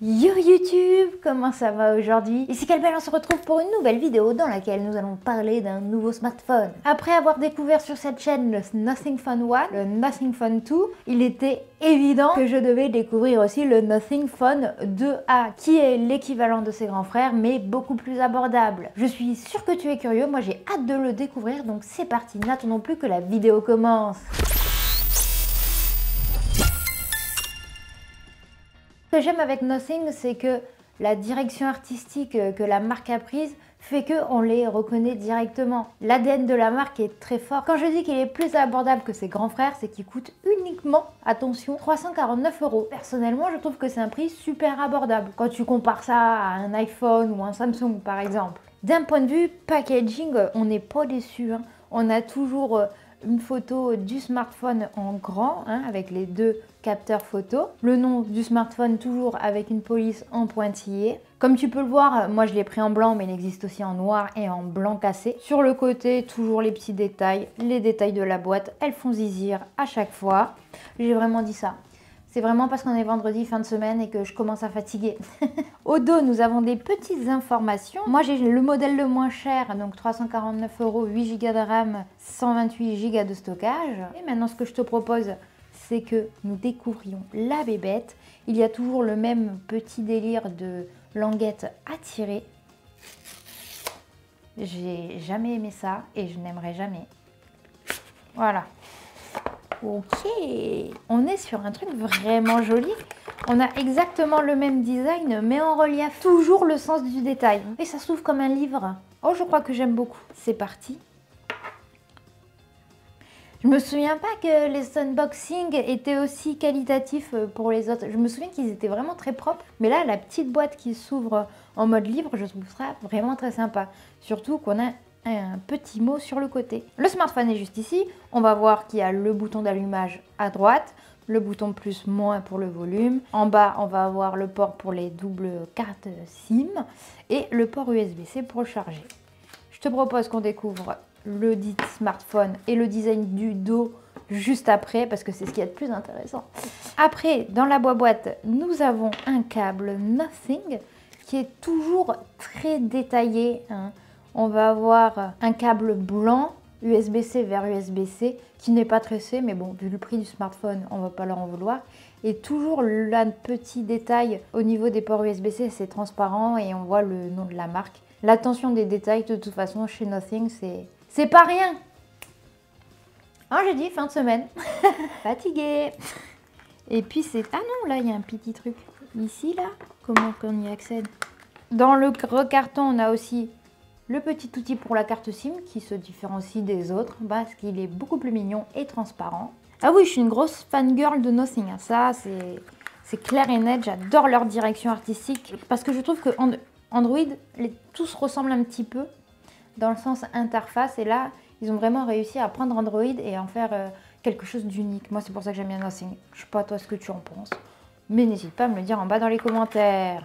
Yo YouTube, comment ça va aujourd'hui? Ici Calbel, on se retrouve pour une nouvelle vidéo dans laquelle nous allons parler d'un nouveau smartphone. Après avoir découvert sur cette chaîne le Nothing Phone 1, le Nothing Phone 2, il était évident que je devais découvrir aussi le Nothing Phone 2A, qui est l'équivalent de ses grands frères, mais beaucoup plus abordable. Je suis sûre que tu es curieux, moi j'ai hâte de le découvrir, donc c'est parti, n'attendons plus que la vidéo commence. Ce que j'aime avec Nothing, c'est que la direction artistique que la marque a prise fait qu'on les reconnaît directement. L'ADN de la marque est très fort. Quand je dis qu'il est plus abordable que ses grands frères, c'est qu'il coûte uniquement, attention, 349 €. Personnellement, je trouve que c'est un prix super abordable quand tu compares ça à un iPhone ou un Samsung par exemple. D'un point de vue packaging, on n'est pas déçu, hein. On a toujours une photo du smartphone en grand, hein, avec les deux capteurs photo. Le nom du smartphone toujours avec une police en pointillé. Comme tu peux le voir, moi je l'ai pris en blanc, mais il existe aussi en noir et en blanc cassé. Sur le côté, toujours les petits détails, les détails de la boîte, elles font zizir à chaque fois. J'ai vraiment dit ça. C'est vraiment parce qu'on est vendredi fin de semaine et que je commence à fatiguer. Au dos, nous avons des petites informations. Moi, j'ai le modèle le moins cher, donc 349 €, 8 Go de RAM, 128 Go de stockage. Et maintenant, ce que je te propose, c'est que nous découvrions la bébête. Il y a toujours le même petit délire de languette à tirer. J'ai jamais aimé ça et je n'aimerais jamais. Voilà. Ok, on est sur un truc vraiment joli. On a exactement le même design, mais en relief. Toujours le sens du détail. Et ça s'ouvre comme un livre. Oh, je crois que j'aime beaucoup. C'est parti. Je me souviens pas que les unboxings étaient aussi qualitatifs pour les autres. Je me souviens qu'ils étaient vraiment très propres. Mais là, la petite boîte qui s'ouvre en mode livre, je trouve ça vraiment très sympa. Surtout qu'on a un petit mot sur le côté. Le smartphone est juste ici. On va voir qu'il y a le bouton d'allumage à droite, le bouton plus moins pour le volume. En bas, on va avoir le port pour les doubles cartes SIM et le port USB-C pour le charger. Je te propose qu'on découvre le dit smartphone et le design du dos juste après parce que c'est ce qu'il y a de plus intéressant. Après, dans la boîte, nous avons un câble Nothing qui est toujours très détaillé, hein. On va avoir un câble blanc USB-C vers USB-C qui n'est pas tressé, mais bon, vu le prix du smartphone, on ne va pas leur en vouloir. Et toujours le petit détail au niveau des ports USB-C, c'est transparent et on voit le nom de la marque. L'attention des détails, de toute façon, chez Nothing, c'est pas rien. Hein, j'ai dit fin de semaine. Fatiguée. Et puis c'est... Ah non, là, il y a un petit truc. Ici, là, comment qu'on y accède? Dans le gros carton, on a aussi le petit outil pour la carte SIM qui se différencie des autres parce qu'il est beaucoup plus mignon et transparent. Ah oui, je suis une grosse fangirl de Nothing. Ça, c'est clair et net. J'adore leur direction artistique parce que je trouve que Android, tous ressemblent un petit peu dans le sens interface. Et là, ils ont vraiment réussi à prendre Android et en faire quelque chose d'unique. Moi, c'est pour ça que j'aime bien Nothing. Je sais pas toi ce que tu en penses, mais n'hésite pas à me le dire en bas dans les commentaires.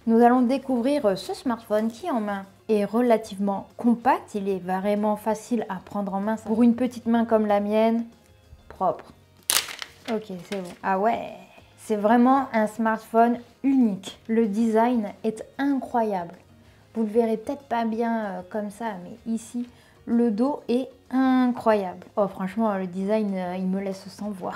Nous allons découvrir ce smartphone qui en main est relativement compact. Il est vraiment facile à prendre en main. Pour une petite main comme la mienne, propre. Ok, c'est bon. Ah ouais, c'est vraiment un smartphone unique. Le design est incroyable. Vous le verrez peut-être pas bien comme ça, mais ici, le dos est incroyable. Oh franchement, le design, il me laisse sans voix.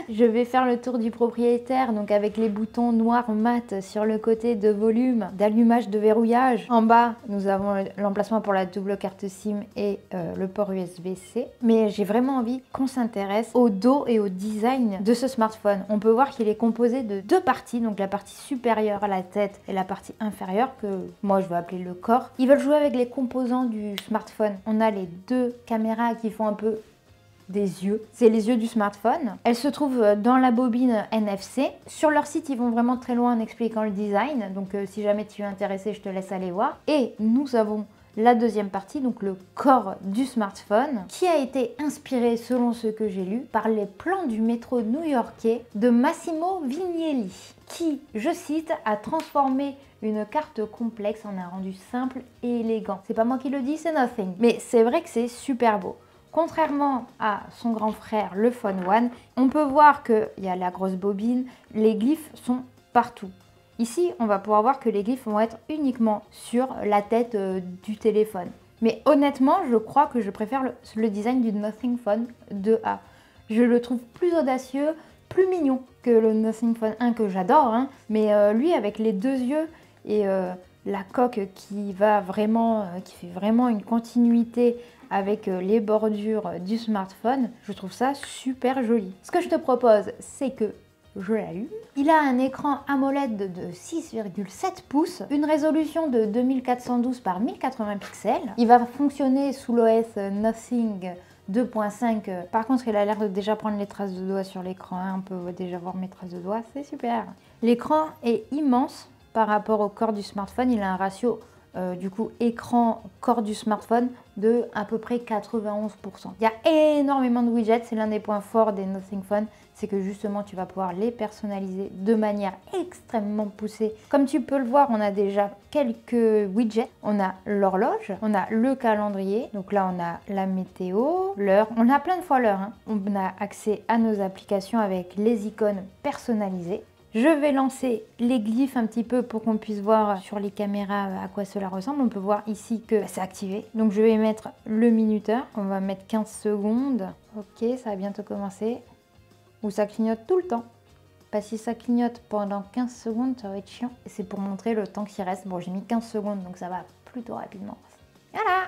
Je vais faire le tour du propriétaire, donc avec les boutons noirs mat sur le côté de volume, d'allumage, de verrouillage. En bas, nous avons l'emplacement pour la double carte SIM et le port USB-C. Mais j'ai vraiment envie qu'on s'intéresse au dos et au design de ce smartphone. On peut voir qu'il est composé de deux parties, donc la partie supérieure à la tête et la partie inférieure, que moi je vais appeler le corps. Ils veulent jouer avec les composants du smartphone. On a les deux caméras qui font un peu des yeux. C'est les yeux du smartphone. Elles se trouvent dans la bobine NFC. Sur leur site, ils vont vraiment très loin en expliquant le design. Donc si jamais tu es intéressé, je te laisse aller voir. Et nous avons la deuxième partie, donc le corps du smartphone, qui a été inspiré, selon ce que j'ai lu, par les plans du métro new-yorkais de Massimo Vignelli, qui, je cite, a transformé une carte complexe en un rendu simple et élégant. C'est pas moi qui le dis, c'est Nothing. Mais c'est vrai que c'est super beau. Contrairement à son grand frère, le Phone 1, on peut voir qu'il y a la grosse bobine, les glyphes sont partout. Ici, on va pouvoir voir que les glyphes vont être uniquement sur la tête du téléphone. Mais honnêtement, je crois que je préfère le design du Nothing Phone 2A. Je le trouve plus audacieux, plus mignon que le Nothing Phone 1 que j'adore, hein. Mais lui avec les deux yeux et la coque qui fait vraiment une continuité avec les bordures du smartphone, je trouve ça super joli. Ce que je te propose, c'est que je l'allume. Il a un écran AMOLED de 6,7 pouces, une résolution de 2412 par 1080 pixels. Il va fonctionner sous l'OS Nothing 2.5. Par contre, il a l'air de déjà prendre les traces de doigts sur l'écran, hein. On peut déjà voir mes traces de doigts, c'est super. L'écran est immense par rapport au corps du smartphone. Il a un ratio du coup écran corps du smartphone de à peu près 91%. Il y a énormément de widgets, c'est l'un des points forts des Nothing Phone, c'est que justement tu vas pouvoir les personnaliser de manière extrêmement poussée. Comme tu peux le voir, on a déjà quelques widgets. On a l'horloge, on a le calendrier, donc là on a la météo, l'heure, on a plein de fois l'heure, hein. On a accès à nos applications avec les icônes personnalisées. Je vais lancer les glyphes un petit peu pour qu'on puisse voir sur les caméras à quoi cela ressemble. On peut voir ici que c'est activé. Donc je vais mettre le minuteur. On va mettre 15 secondes. Ok, ça va bientôt commencer. Ou ça clignote tout le temps. Parce que si ça clignote pendant 15 secondes, ça va être chiant. C'est pour montrer le temps qui reste. Bon, j'ai mis 15 secondes, donc ça va plutôt rapidement. Voilà!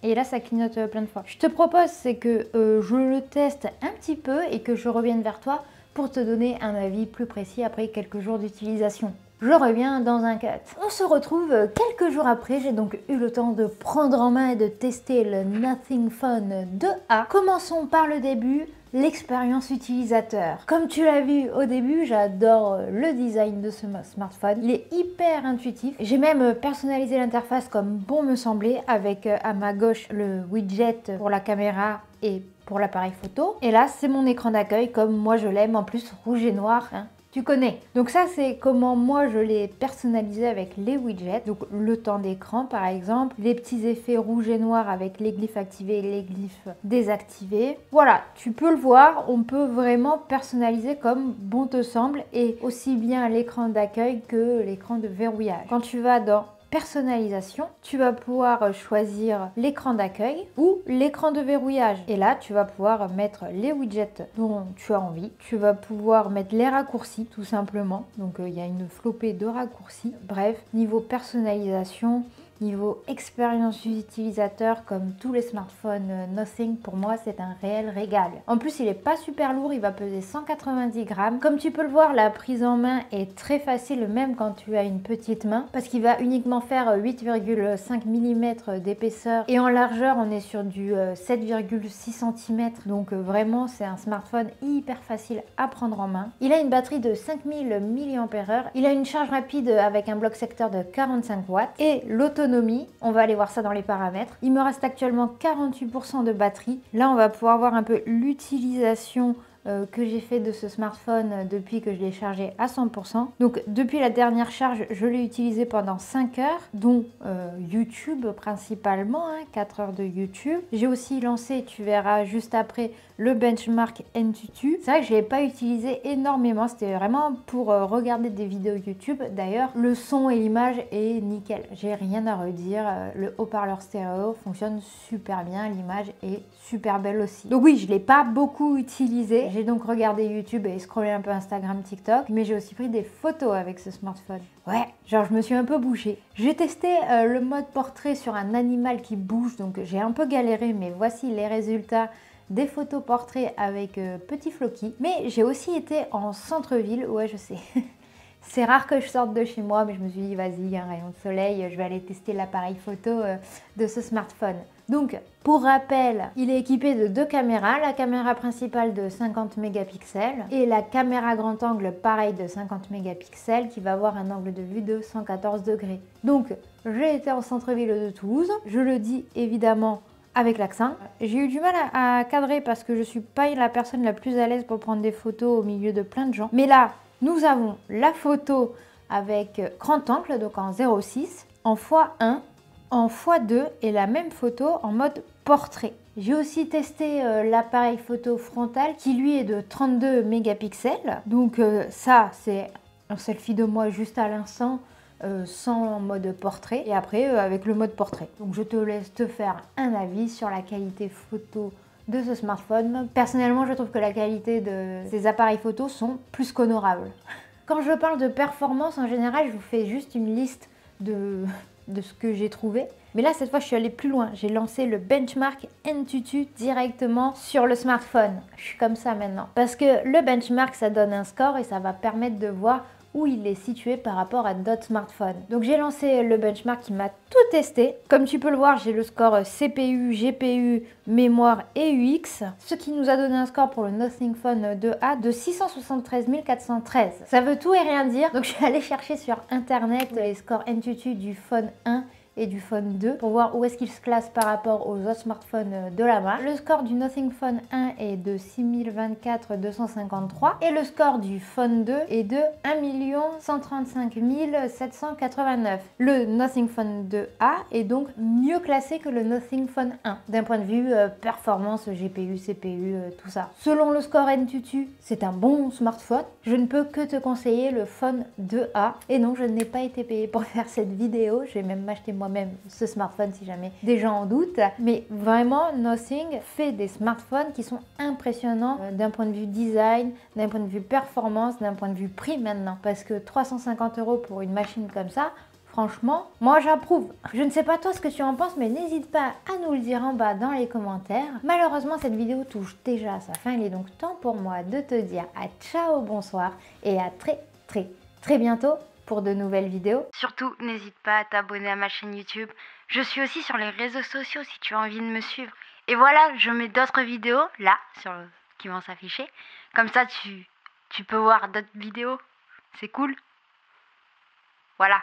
Et là, ça clignote plein de fois. Je te propose, c'est que je le teste un petit peu et que je revienne vers toi pour te donner un avis plus précis après quelques jours d'utilisation. Je reviens dans un cut. On se retrouve quelques jours après, j'ai donc eu le temps de prendre en main et de tester le Nothing Phone 2A. Commençons par le début, l'expérience utilisateur. Comme tu l'as vu au début, j'adore le design de ce smartphone. Il est hyper intuitif. J'ai même personnalisé l'interface comme bon me semblait avec à ma gauche le widget pour la caméra et pour l'appareil photo. Et là, c'est mon écran d'accueil comme moi je l'aime, en plus rouge et noir, hein. Tu connais. Donc ça, c'est comment moi je l'ai personnalisé avec les widgets. Donc le temps d'écran par exemple, les petits effets rouge et noir avec les glyphes activés et les glyphes désactivés. Voilà, tu peux le voir, on peut vraiment personnaliser comme bon te semble et aussi bien l'écran d'accueil que l'écran de verrouillage. Quand tu vas dans personnalisation, tu vas pouvoir choisir l'écran d'accueil ou l'écran de verrouillage. Et là, tu vas pouvoir mettre les widgets dont tu as envie. Tu vas pouvoir mettre les raccourcis, tout simplement. Donc, il y a une flopée de raccourcis. Bref, niveau personnalisation, niveau expérience utilisateur, comme tous les smartphones Nothing, pour moi c'est un réel régal. En plus il est pas super lourd, il va peser 190 grammes. Comme tu peux le voir, la prise en main est très facile même quand tu as une petite main, parce qu'il va uniquement faire 8,5 mm d'épaisseur et en largeur on est sur du 7,6 cm. Donc vraiment c'est un smartphone hyper facile à prendre en main. Il a une batterie de 5000 mAh, il a une charge rapide avec un bloc secteur de 45 watts et l'autonomie, on va aller voir ça dans les paramètres. Il me reste actuellement 48% de batterie. Là, on va pouvoir voir un peu l'utilisation que j'ai fait de ce smartphone depuis que je l'ai chargé à 100%. Donc depuis la dernière charge, je l'ai utilisé pendant 5 heures, dont YouTube principalement, hein, 4 heures de YouTube. J'ai aussi lancé, tu verras juste après, le benchmark Antutu. C'est vrai que je ne l'ai pas utilisé énormément, c'était vraiment pour regarder des vidéos YouTube. D'ailleurs, le son et l'image est nickel, j'ai rien à redire. Le haut-parleur stéréo fonctionne super bien, l'image est super belle aussi. Donc oui, je ne l'ai pas beaucoup utilisé. J'ai donc regardé YouTube et scrollé un peu Instagram, TikTok, mais j'ai aussi pris des photos avec ce smartphone. Ouais, genre je me suis un peu bouchée. J'ai testé le mode portrait sur un animal qui bouge, donc j'ai un peu galéré, mais voici les résultats des photos portraits avec Petit Floki. Mais j'ai aussi été en centre-ville, ouais je sais. C'est rare que je sorte de chez moi, mais je me suis dit vas-y, un rayon de soleil, je vais aller tester l'appareil photo de ce smartphone. Donc, pour rappel, il est équipé de 2 caméras, la caméra principale de 50 mégapixels et la caméra grand angle pareil de 50 mégapixels qui va avoir un angle de vue de 114 degrés. Donc, j'ai été en centre-ville de Toulouse, je le dis évidemment avec l'accent. J'ai eu du mal à cadrer parce que je suis pas la personne la plus à l'aise pour prendre des photos au milieu de plein de gens. Mais là, nous avons la photo avec grand angle, donc en 0,6, en x1, en x2 et la même photo en mode portrait. J'ai aussi testé l'appareil photo frontal qui lui est de 32 mégapixels. Donc ça, c'est un selfie de moi juste à l'instant, sans mode portrait, et après avec le mode portrait. Donc je te laisse te faire un avis sur la qualité photo de ce smartphone. Personnellement, je trouve que la qualité de ces appareils photo sont plus qu'honorables. Quand je parle de performance, en général, je vous fais juste une liste de ce que j'ai trouvé. Mais là, cette fois, je suis allée plus loin. J'ai lancé le benchmark Antutu directement sur le smartphone. Je suis comme ça maintenant. Parce que le benchmark, ça donne un score et ça va permettre de voir où il est situé par rapport à d'autres smartphones. Donc j'ai lancé le benchmark qui m'a tout testé. Comme tu peux le voir, j'ai le score CPU, GPU, mémoire et UX, ce qui nous a donné un score pour le Nothing Phone 2A de 673 413. Ça veut tout et rien dire, donc je suis allée chercher sur internet les scores Antutu du Phone 1 et du Phone 2 pour voir où est-ce qu'il se classe par rapport aux autres smartphones de la marque. Le score du Nothing Phone 1 est de 6024 253 et le score du Phone 2 est de 1 135 789. Le Nothing Phone 2A est donc mieux classé que le Nothing Phone 1 d'un point de vue performance, GPU, CPU, tout ça. Selon le score Antutu, c'est un bon smartphone. Je ne peux que te conseiller le Phone 2A et non, je n'ai pas été payée pour faire cette vidéo. Je vais même m'acheter moi-même ce smartphone si jamais des gens en doutent. Mais vraiment, Nothing fait des smartphones qui sont impressionnants d'un point de vue design, d'un point de vue performance, d'un point de vue prix maintenant. Parce que 350 € pour une machine comme ça, franchement, moi j'approuve. Je ne sais pas toi ce que tu en penses, mais n'hésite pas à nous le dire en bas dans les commentaires. Malheureusement, cette vidéo touche déjà à sa fin. Il est donc temps pour moi de te dire à ciao, bonsoir et à très bientôt pour de nouvelles vidéos. Surtout, n'hésite pas à t'abonner à ma chaîne YouTube. Je suis aussi sur les réseaux sociaux si tu as envie de me suivre. Et voilà, je mets d'autres vidéos là qui vont s'afficher. Comme ça, tu peux voir d'autres vidéos. C'est cool. Voilà.